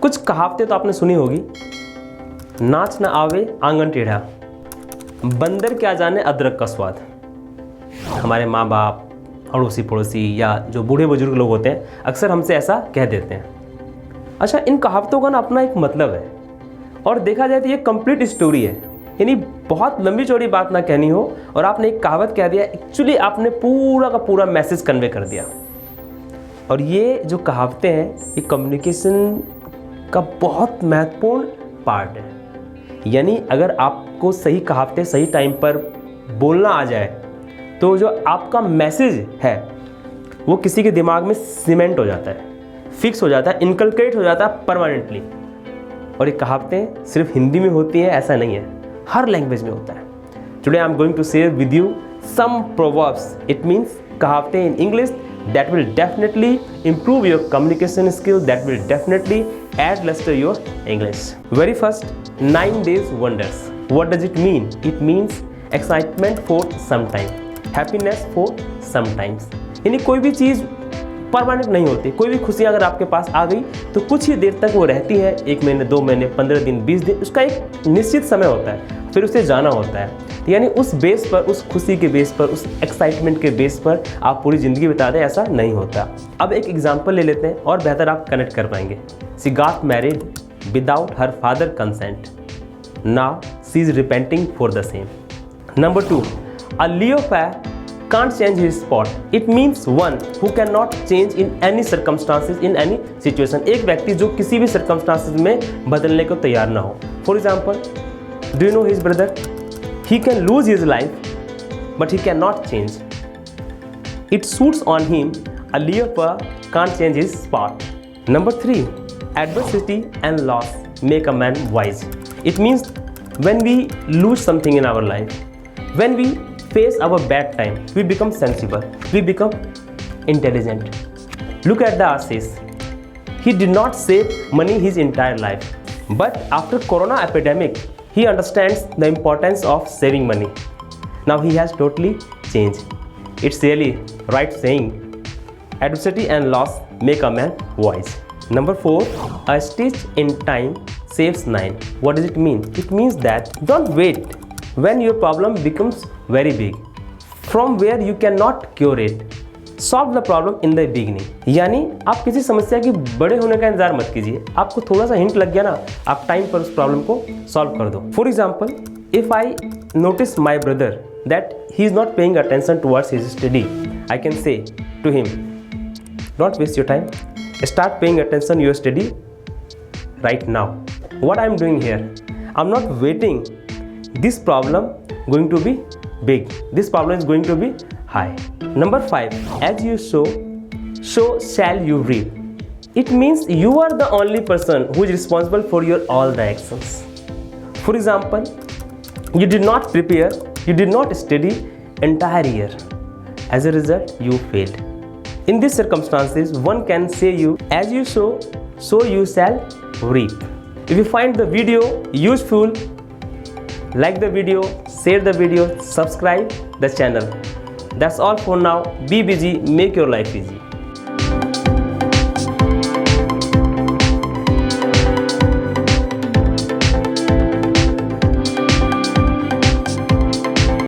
कुछ कहावतें तो आपने सुनी होगी, नाच न आवे आंगन टेढ़ा, बंदर क्या जाने अदरक का स्वाद। हमारे माँ बाप, अड़ोसी पड़ोसी या जो बूढ़े बुजुर्ग लोग होते हैं अक्सर हमसे ऐसा कह देते हैं। अच्छा, इन कहावतों का ना अपना एक मतलब है और देखा जाए तो ये कंप्लीट स्टोरी है, यानी बहुत लंबी चौड़ी बात ना कहनी हो और आपने एक कहावत कह दिया, एक्चुअली आपने पूरा का पूरा मैसेज कन्वे कर दिया। और ये जो कहावतें हैं ये कम्युनिकेशन का बहुत महत्वपूर्ण पार्ट है। यानी अगर आपको सही कहावतें सही टाइम पर बोलना आ जाए तो जो आपका मैसेज है वो किसी के दिमाग में सीमेंट हो जाता है, फिक्स हो जाता है, इनकलकेट हो जाता है परमानेंटली। और ये कहावतें सिर्फ हिंदी में होती हैं ऐसा नहीं है, हर लैंग्वेज में होता है। Today I am going to share with you some proverbs, it means कहावतें in English that will definitely improve your communication skill, that will definitely add luster your English. Very first, 9 days wonders. What does it mean? It means excitement for some time, happiness for sometimes. यानी कोई भी चीज़ permanent नहीं होती, कोई भी खुशी अगर आपके पास आ गई तो कुछ ही देर तक वो रहती है, 1 महीने 2 महीने 15 दिन 20 दिन, उसका एक निश्चित समय होता है, फिर उसे जाना होता है। यानी उस बेस पर, उस खुशी के बेस पर, उस एक्साइटमेंट के बेस पर आप पूरी ज़िंदगी बिता दें, ऐसा नहीं होता। अब एक एग्जांपल ले लेते हैं और बेहतर आप कनेक्ट कर पाएंगे। She got married without her father consent, now she is repenting for the same. Number 2, a leopard can't change his spot. It means one who cannot change in any circumstances, in any situation. एक व्यक्ति जो किसी भी circumstances में बदलने को तैयार ना हो। For example, do you know his brother? He can lose his life, but he cannot change. It suits on him. A leopard can't change his spot. Number 3, adversity and loss make a man wise. It means when we lose something in our life, when we face our bad time, we become sensible, we become intelligent. Look at the Ashish. He did not save money his entire life, but after corona epidemic he understands the importance of saving money. Now he has totally changed. It's really right saying, adversity and loss make a man wise. Number 4, a stitch in time saves 9. What does it mean? It means that don't wait when your problem becomes very big, from where you cannot cure it. Solve the problem in the beginning. यानी आप किसी समस्या की बड़े होने का इंतजार मत कीजिए, आपको थोड़ा सा हिंट लग गया ना, आप टाइम पर उस प्रॉब्लम को सॉल्व कर दो। For example, if I notice my brother that he is not paying attention towards his study, I can say to him, don't waste your time, start paying attention your study right now. What I am doing here, I am not waiting. This problem going to be big, this problem is going to be high. Number 5, as you sow, so shall you reap. It means you are the only person who is responsible for your all the actions. For example, you did not prepare, you did not study entire year, as a result you failed. In these circumstances one can say you, as you sow, so you shall reap. If you find the video useful, like the video, share the video, subscribe the channel. That's all for now. Be busy, make your life easy.